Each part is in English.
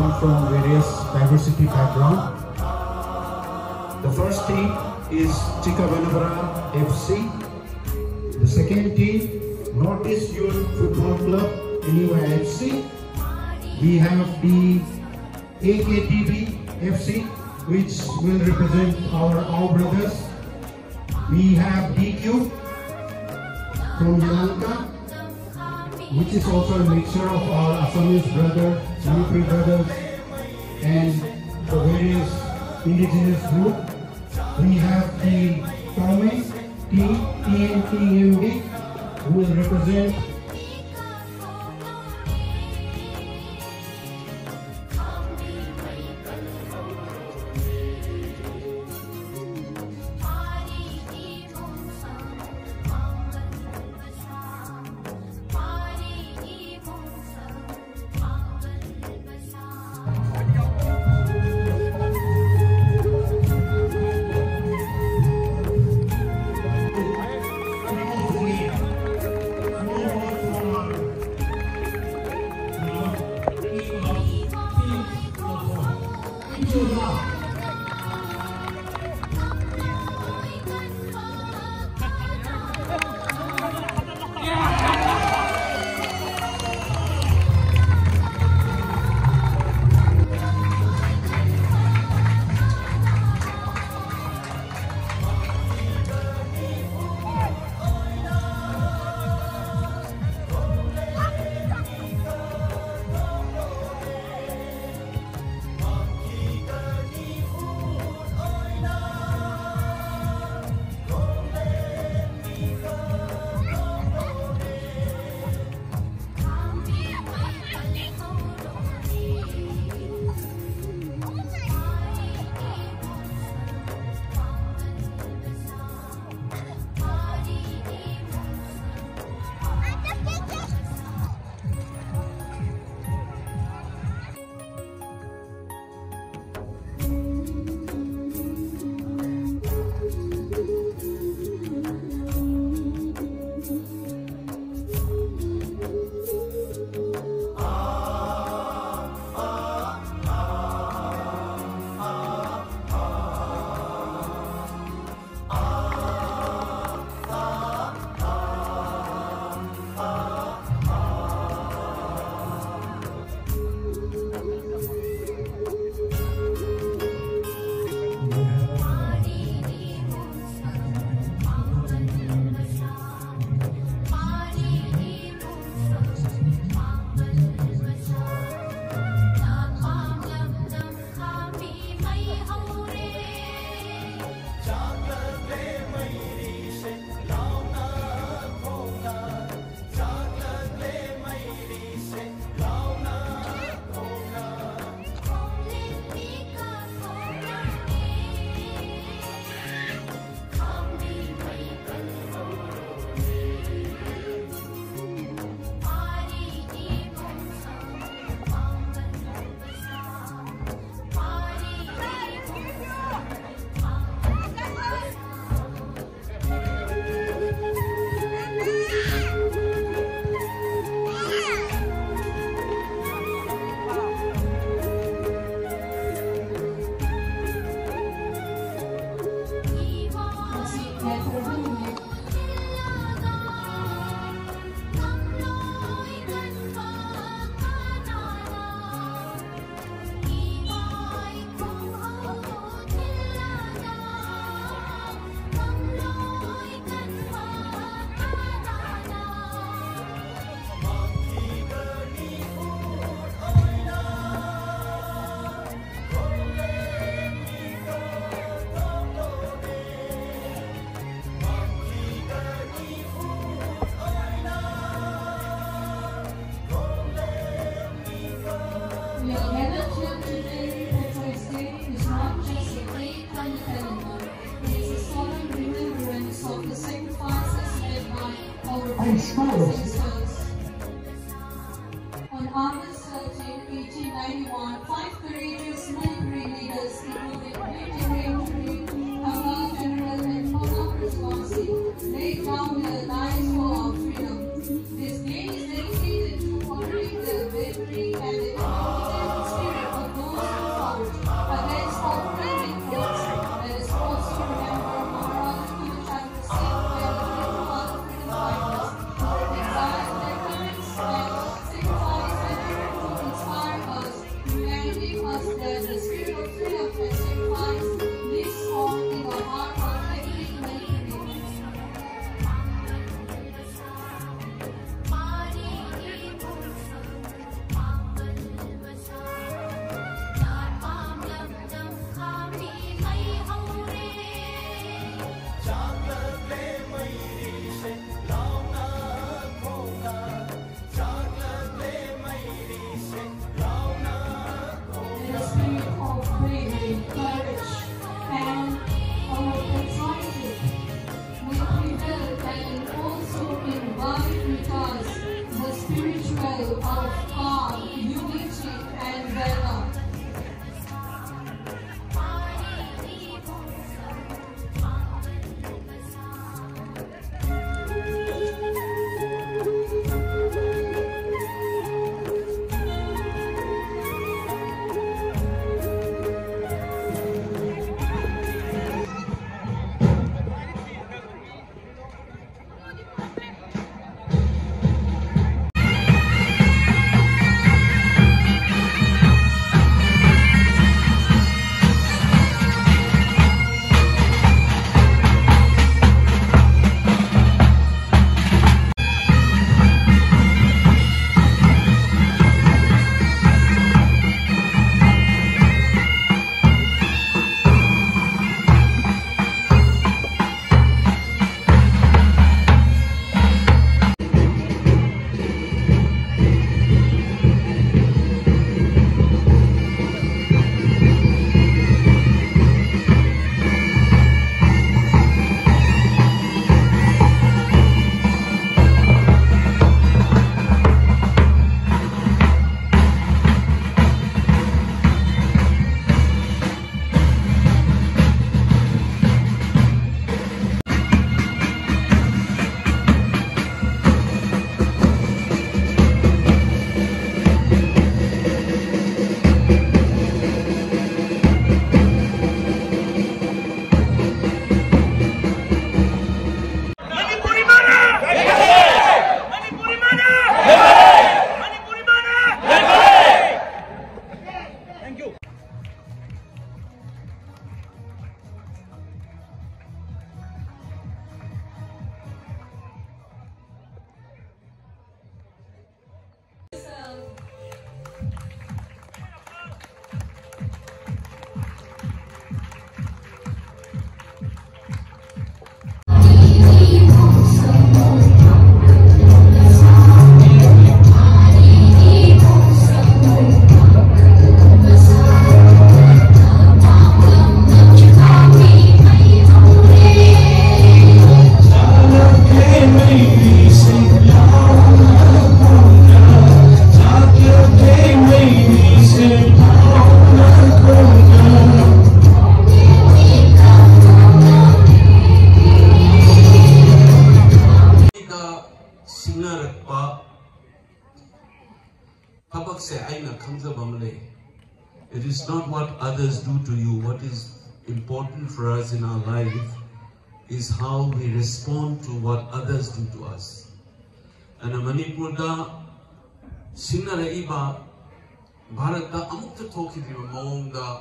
come from various diversity background. The first team is Chikavanabara FC. The second team, Northeast Youth Football Club, NUI FC. We have the AKTB FC, which will represent our brothers. We have DQ from Lanka, which is also a mixture of our Assamese brothers, Manipuri brothers, and the various indigenous groups. We have the Taume TNTMD, who will represent On August 13, 1891, 5 courageous military leaders, including Major General General and Colonel Responsi, laid down their lives for our freedom. This day is dedicated to honoring their bravery and the indomitable spirit of It is not what others do to you. What is important for us in our life is how we respond to what others do to us. And in Manipur da sinara iba Bharat da amukta thoki di maung da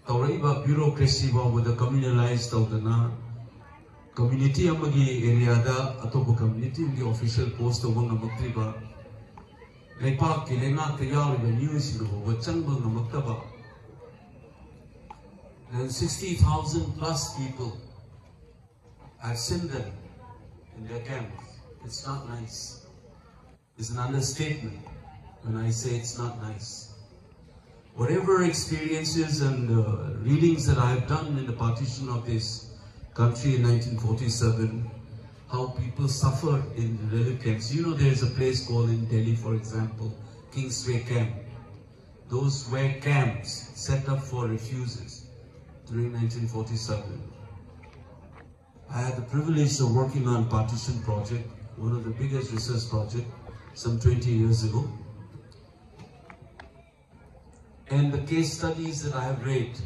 tawraiba bureaucracy ba with the communalized tawdana community amagi area da atoba community the official post of one amaktriba Lepak ki lenga tayari the news lo wachang ba ngamaktaba. And 60,000 plus people, I've seen them in their camps. It's not nice. It's an understatement when I say it's not nice. Whatever experiences and readings that I have done in the partition of this country in 1947, how people suffered in the relief camps. You know, there's a place called in Delhi, for example, Kingsway Camp. Those were camps set up for refugees during 1947. I had the privilege of working on Partition Project, one of the biggest research projects, some 20 years ago. And the case studies that I have read,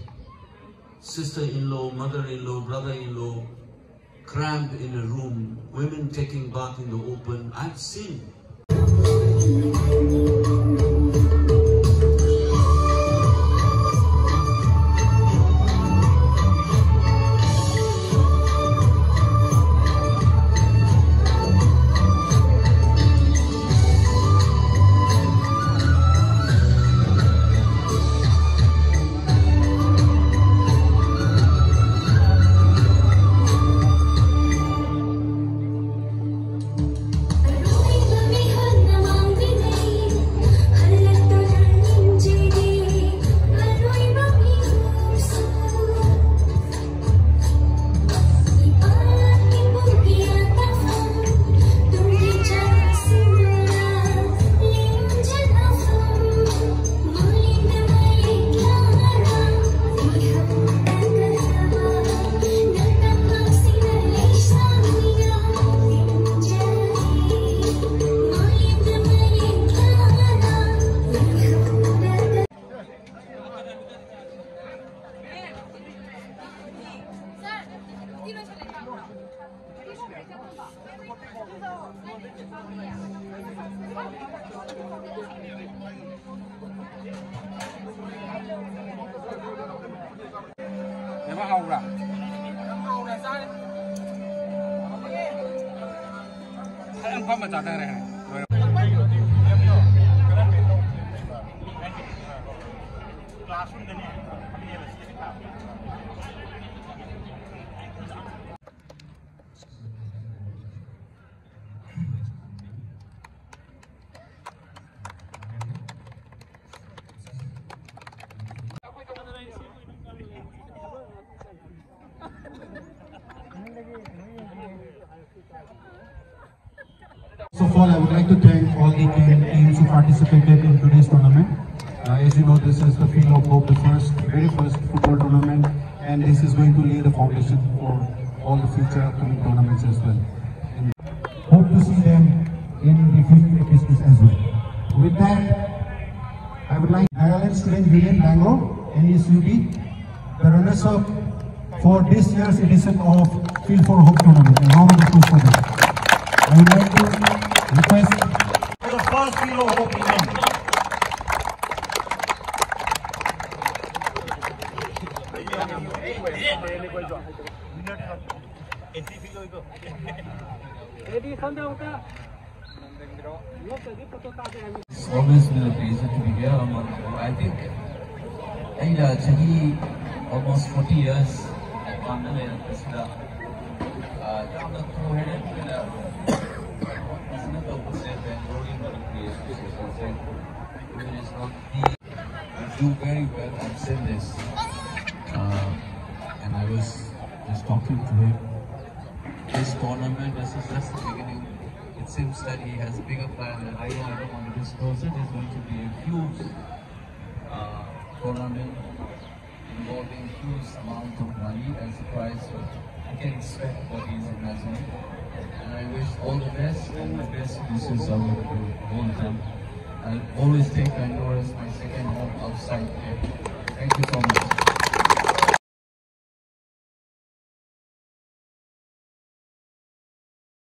sister-in-law, mother-in-law, brother-in-law, cramped in a room, women taking bath in the open, I've seen. First of all, I would like to thank all the teams who participated in today's tournament. As you know, this is the Field of Hope, the very first football tournament, and this is going to lay the foundation for all the future upcoming tournaments as well. And hope to see them in the future episodes as well. With that, I would like Nagaland Student Union Bangalore, NSUB, the runners-up for this year's edition of Field for Hope tournament. And round of applause for them. I would like to request for the first Field of Hope event. It's always been a pleasure to be here. I think almost 40 years at Mandalay do very well. I've seen this, and I was just talking to him. This tournament, this is just the beginning. It seems that he has bigger plans, and I don't want to disclose it. It's going to be a huge tournament involving huge amount of money as a prize. So I can expect what he's imagining. And I wish all the best and the best wishes of all of them. I'll always take Bangalore as my second home outside here. Thank you so much.